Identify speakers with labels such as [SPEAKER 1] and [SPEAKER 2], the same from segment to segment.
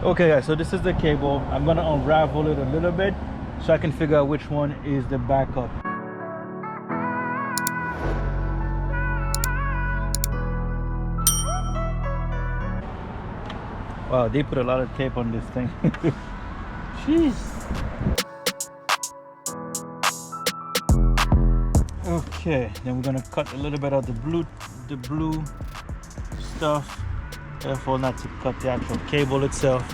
[SPEAKER 1] Okay guys, so this is the cable. I'm gonna unravel it a little bit so I can figure out which one is the backup. Wow, they put a lot of tape on this thing. Jeez. Okay, then we're gonna cut a little bit of the blue stuff. Careful not to cut the actual cable itself.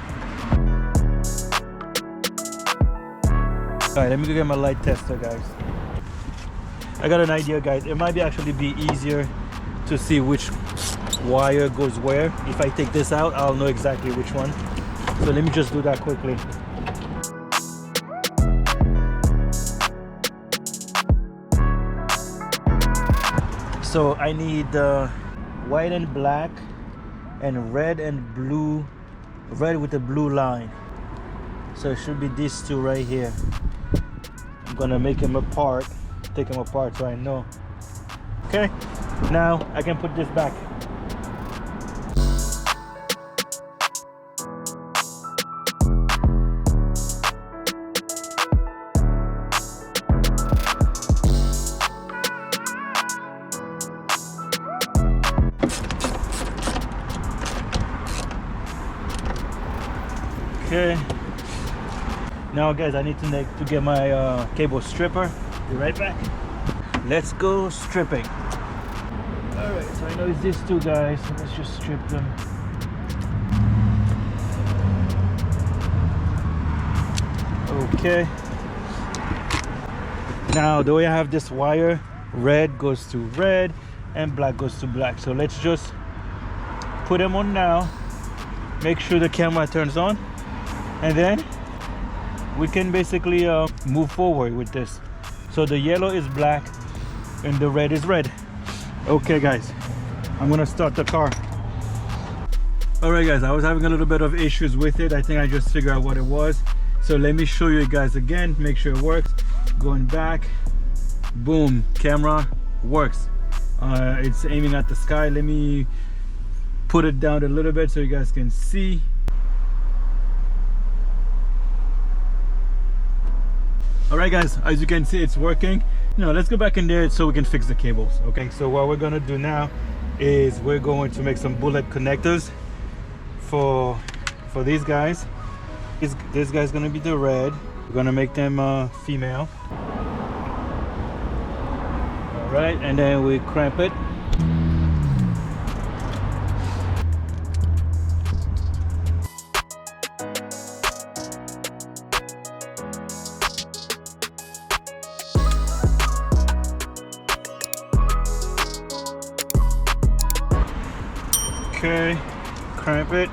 [SPEAKER 1] Alright, let me go get my light tester, guys. I got an idea, guys. It might actually be easier to see which wire goes where. If I take this out, I'll know exactly which one. So let me just do that quickly. So I need white and black and red and blue, red with a blue line. So it should be these two right here. I'm gonna make them apart, take them apart so I know. Okay, now I can put this back. Okay, now guys, I need to get my cable stripper. Be right back. Let's go stripping. All right, so I know it's these two guys, so let's just strip them. Okay, now the way I have this wire, red goes to red and black goes to black. So let's just put them on now, make sure the camera turns on, and then we can basically move forward with this. So the yellow is black and the red is red. Okay guys, I'm gonna start the car. All right guys, I was having a little bit of issues with it. I think I just figured out what it was. So let me show you guys again, make sure it works. Going back, boom, camera works. It's aiming at the sky. Let me put it down a little bit so you guys can see. All right guys, as you can see, it's working. Let's go back in there so we can fix the cables. Okay, so what we're gonna do now is we're going to make some bullet connectors for these guys. This guy's gonna be the red. We're gonna make them female. All right, and then we clamp it. Okay, clamp it.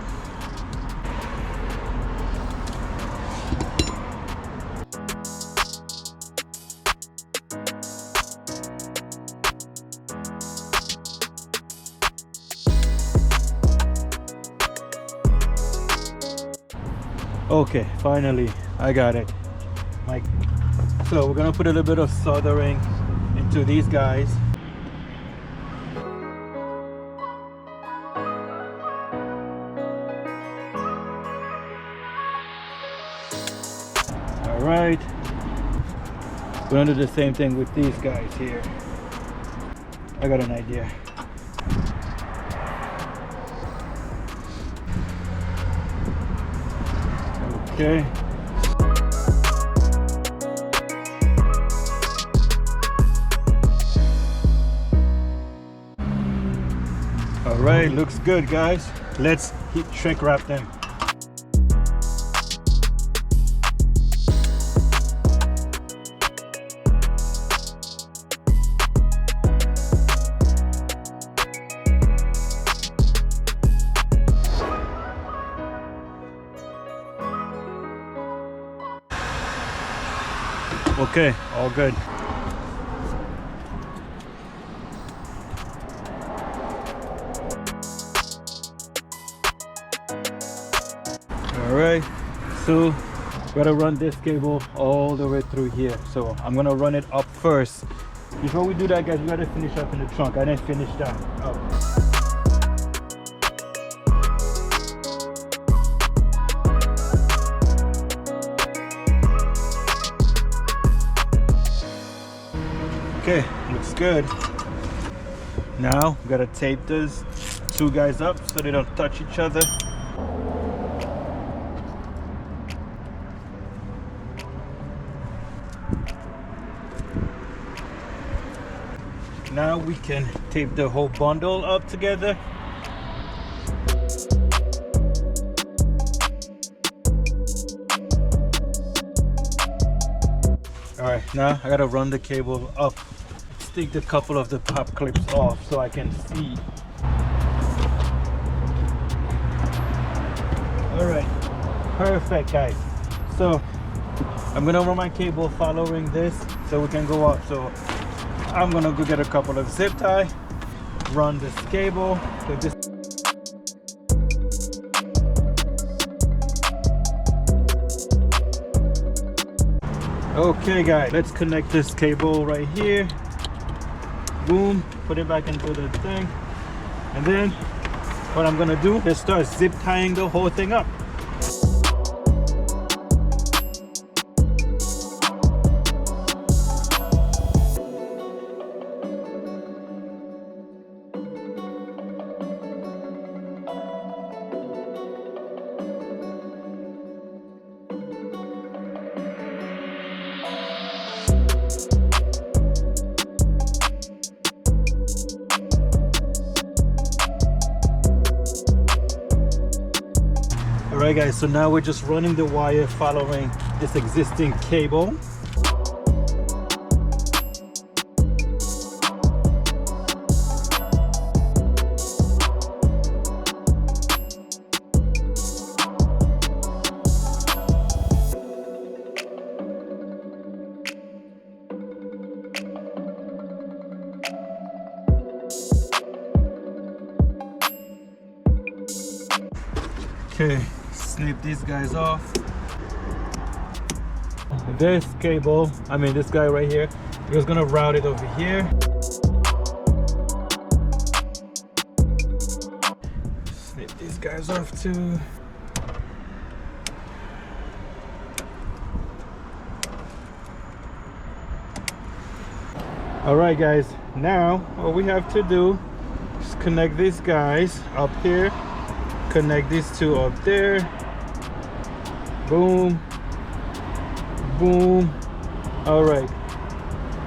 [SPEAKER 1] Okay, finally I got it. So we're gonna put a little bit of soldering into these guys. All right, we're gonna do the same thing with these guys here. I got an idea. Okay. All right, looks good, guys. Let's shrink wrap them. Okay, all good. All right, so gotta run this cable all the way through here. So I'm gonna run it up first. Before we do that, guys, we gotta finish up in the trunk. I didn't finish that up. Okay, looks good. Now we gotta tape those two guys up so they don't touch each other. Now we can tape the whole bundle up together. All right, now I gotta run the cable up. Let's take the couple of the pop clips off so I can see. All right, perfect, guys. So I'm gonna run my cable following this so we can go up. So I'm gonna go get a couple of zip tie, run this cable to this. Okay guys, let's connect this cable right here. Boom, put it back into the thing. And then what I'm gonna do is start zip tying the whole thing up. Alright guys, so now we're just running the wire following this existing cable. Okay, snip these guys off. This cable, this guy right here, we're just gonna route it over here. Snip these guys off too. All right guys, now what we have to do is connect these guys up here. Connect these two up there. Boom, boom. All right,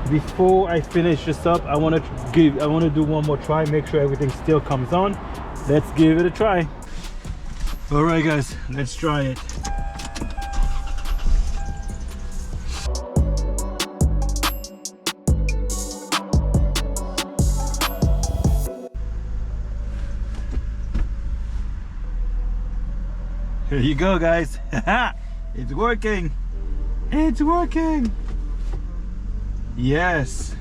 [SPEAKER 1] before I finish this up, I want to do one more try, make sure everything still comes on. Let's give it a try. All right guys, let's try it. Here you go guys. It's working. It's working. Yes,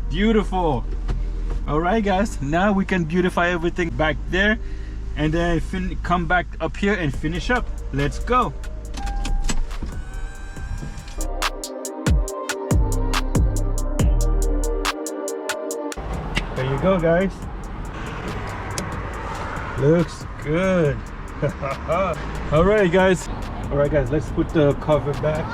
[SPEAKER 1] beautiful. All right guys, now we can beautify everything back there and then come back up here and finish up. Let's go. There you go guys. Looks good. All right guys, let's put the cover back.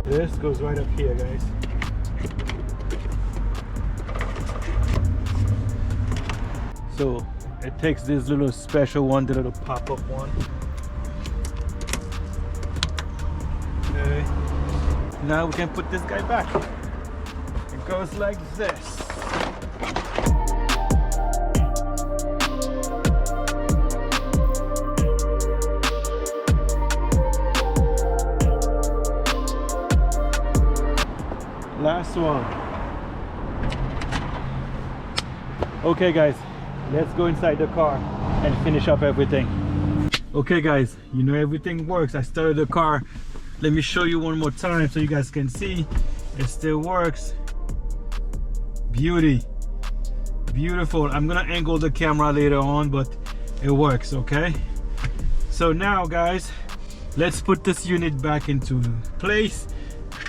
[SPEAKER 1] This goes right up here guys. So it takes this little special one, the little pop-up one. Okay, now we can put this guy back. It goes like this. Last one. Okay guys, let's go inside the car and finish up everything. Okay guys, you know everything works. I started the car. Let me show you one more time so you guys can see it still works. Beauty, beautiful. I'm gonna angle the camera later on, but it works. Okay, so now guys, let's put this unit back into place.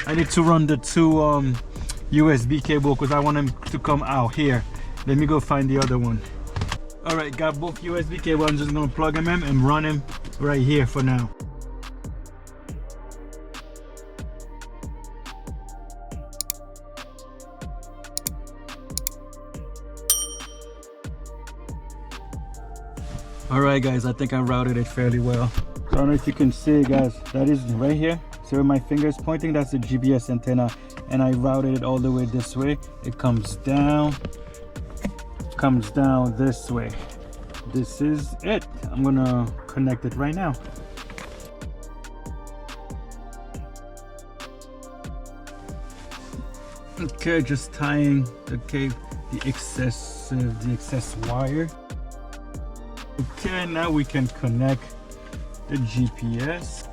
[SPEAKER 1] I need to run the two USB cable because I want them to come out here. Let me go find the other one. All right, got both USB cable. I'm just gonna plug them in and run them right here for now. All right, guys, I think I routed it fairly well. So I don't know if you can see, guys, that is right here. So where my finger is pointing, that's the GPS antenna, and I routed it all the way this way. It comes down this way. This is it. I'm gonna connect it right now. Okay, just tying the excess wire. Okay, now we can connect the GPS.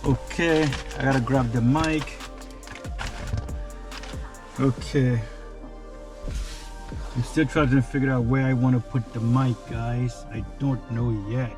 [SPEAKER 1] Okay, I gotta grab the mic. Okay, I'm still trying to figure out where I want to put the mic, guys. I don't know yet.